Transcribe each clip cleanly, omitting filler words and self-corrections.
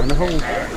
in the hole.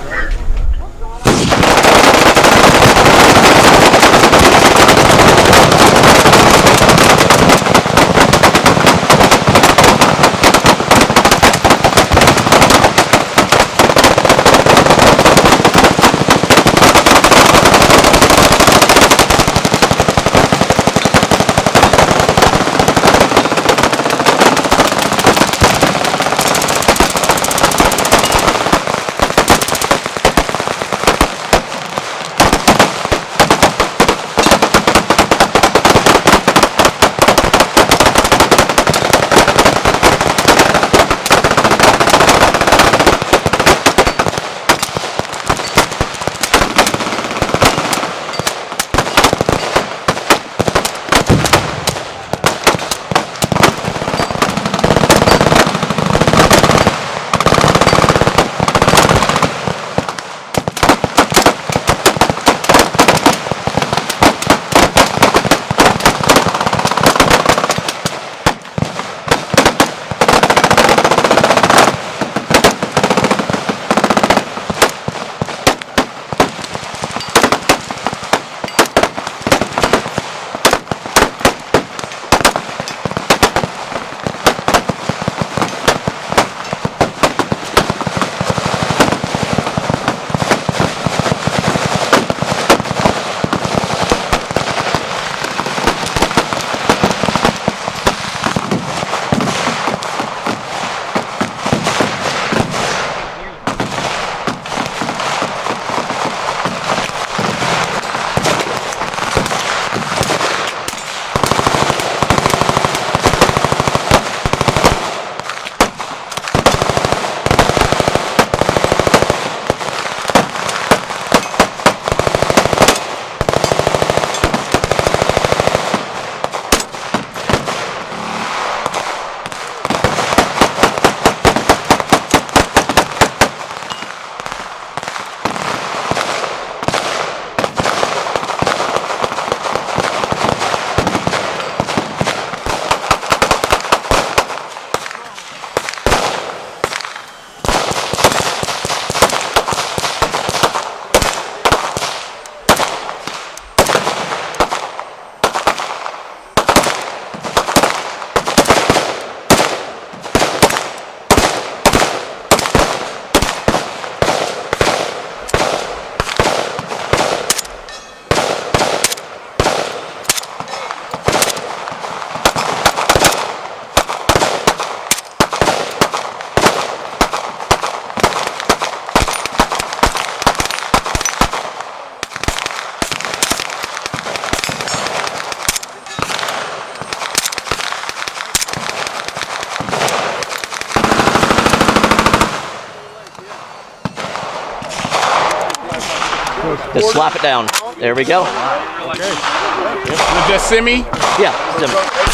Just slap it down. There we go. Okay. You just semi? Yeah, semi.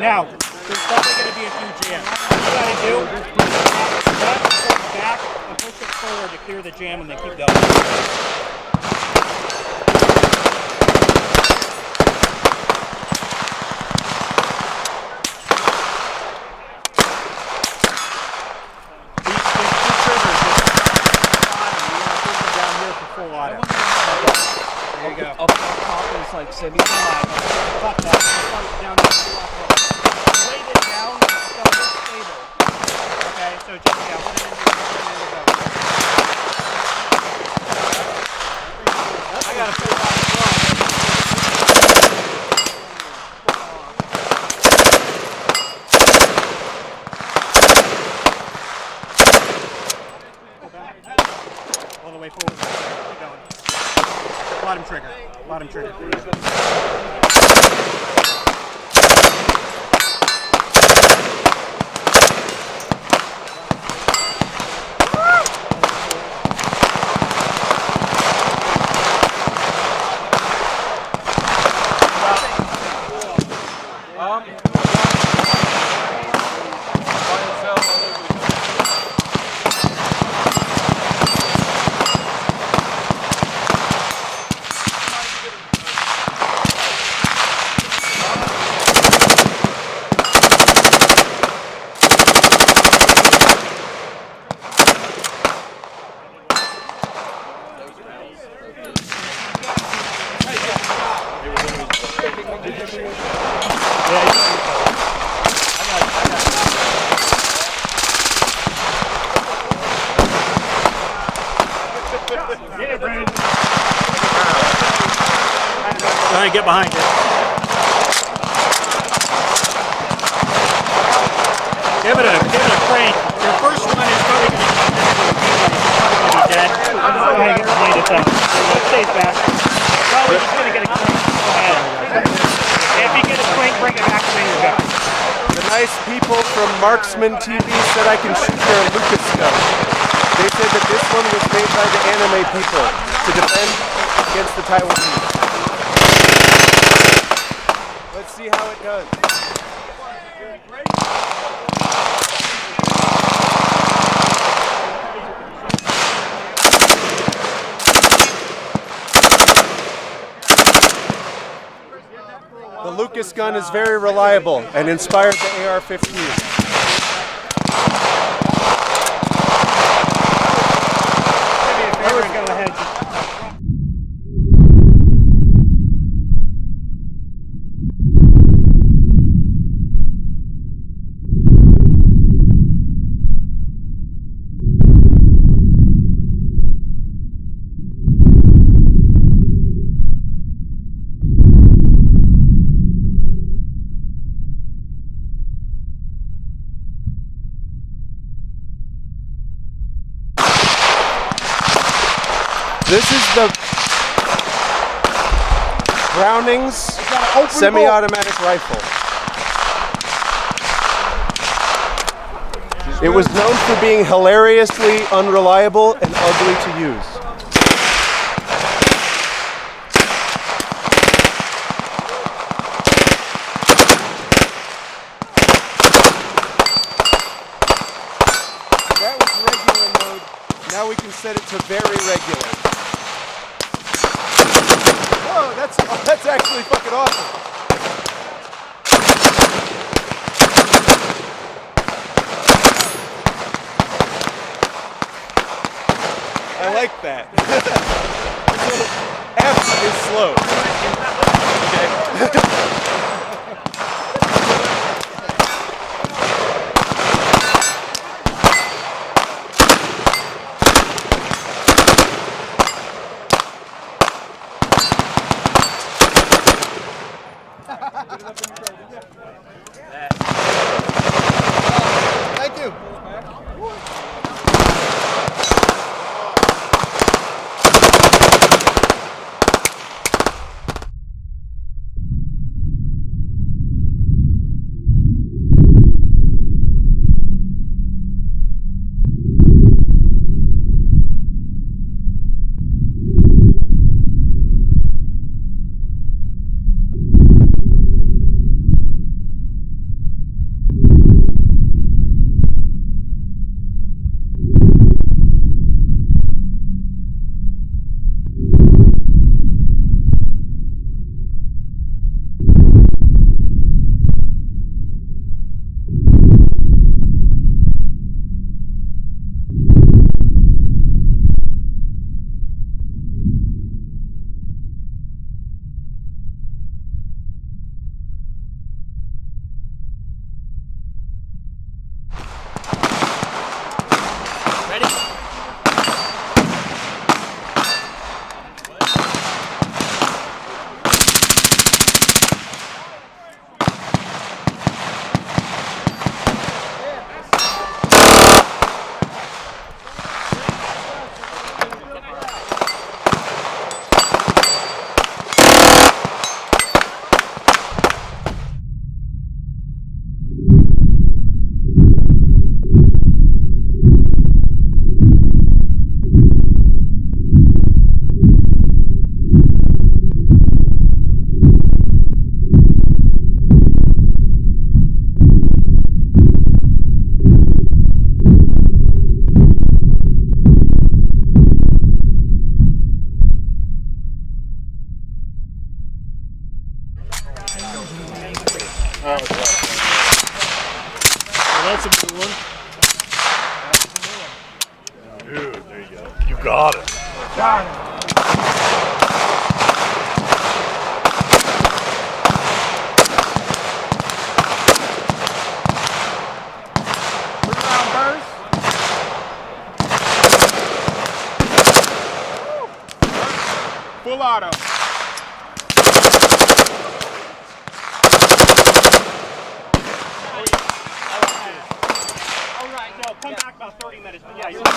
Now, there's probably going to be a few jams. What you got to do is pull back and push it forward to clear the jam and then keep going. There you go. Up top is like semi. Fuck that. Down weight it down so it's stable. Okay, so just put it in the boat. I gotta put it on as well. All the way forward. Keep going. Bottom trigger. Bottom trigger. Go ahead, get behind it. Give it a crank. Your first one is probably going to be dead. Go ahead, get behind it then. It stays back. Probably just going to get a crank. Go ahead. If you get a crank, bring it back to your gun. The nice people from Marksman TV said I can shoot their Lucas gun. They said that this one was made by the anime people to defend against the Taiwanese. Let's see how it does. The Lucas gun is very reliable and inspired the AR-15. This is the Browning's semi-automatic rifle. It was known for being hilariously unreliable and ugly to use. That was regular mode. Now we can set it to very regular. Whoa, that's actually fucking awesome. I like that. F is slow. Okay. Thank you. Well, that's a new one. Dude, there you go. You got it. Full auto. All right, no, come back about 30 minutes, but yeah, you're right.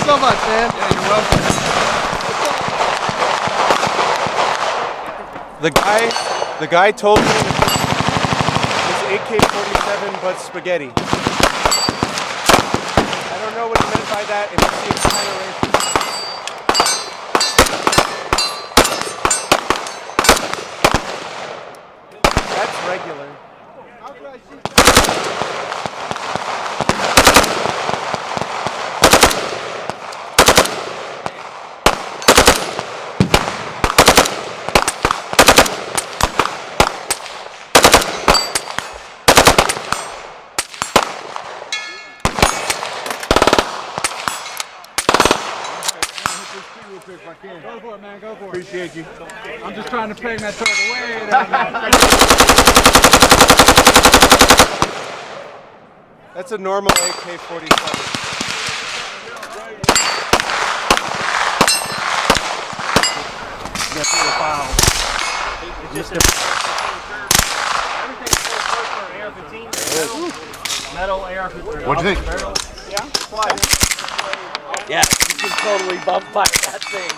So much, man. Yeah, you're welcome. The guy told me it's AK-47 but spaghetti. I don't know what he meant by that. It seems kind of racist. That's regular. How could I shoot that? If I can. Go for it, man. Go for it. Appreciate you. I'm just trying to peg that target way down there. That's a normal AK-47. Get through the file. It's just everything's full first for AR-15. Metal AR-15. What'd you think? Yeah, fly. Yeah, you can totally bump by that thing.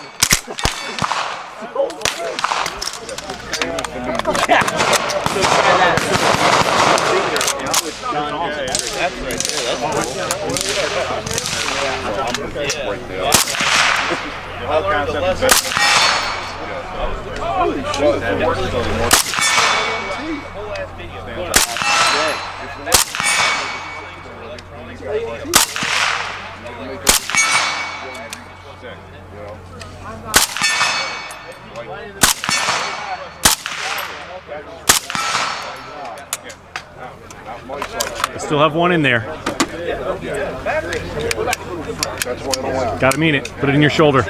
That's right there. I learned the lesson. Holy shit. I still have one in there. Gotta mean it. Put it in your shoulder.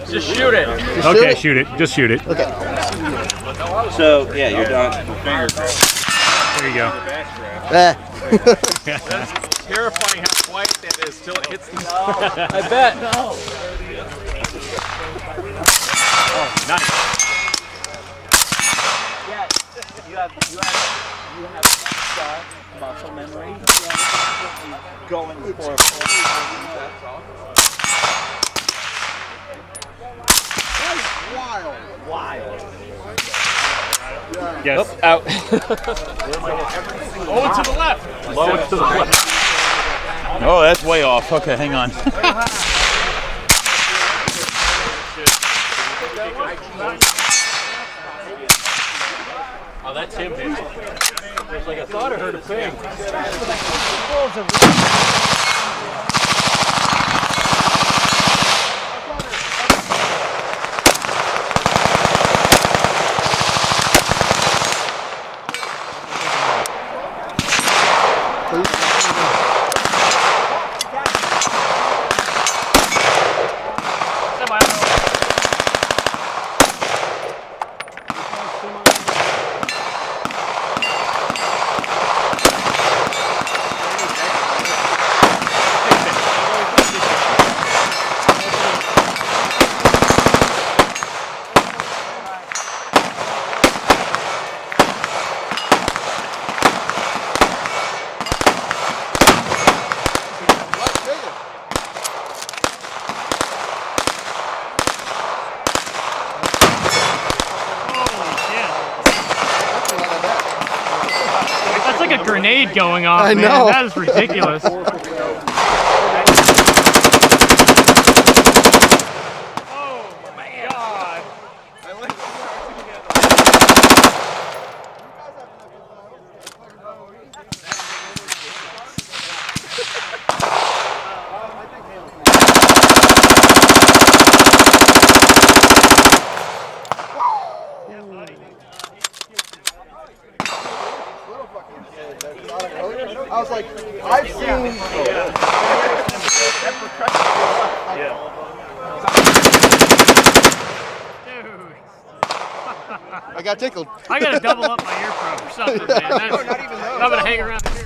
Just shoot it. Okay, shoot it. Just shoot it. Okay. So, yeah, you're done. There you go. That's terrifying how quiet that is till it hits the I bet. No. Oh, nice. Yeah, you have muscle memory. Going for wild. Yes. Oh, out. Oh, to the left. Low it to the left. Oh, that's way off. Okay, hang on. Oh, that's him. It's like I thought I heard a ping. heat going off, I man. know. That is ridiculous. I was like, I've seen. Dude. I got tickled. I gotta double up my ear probe or something, man. I'm gonna hang around.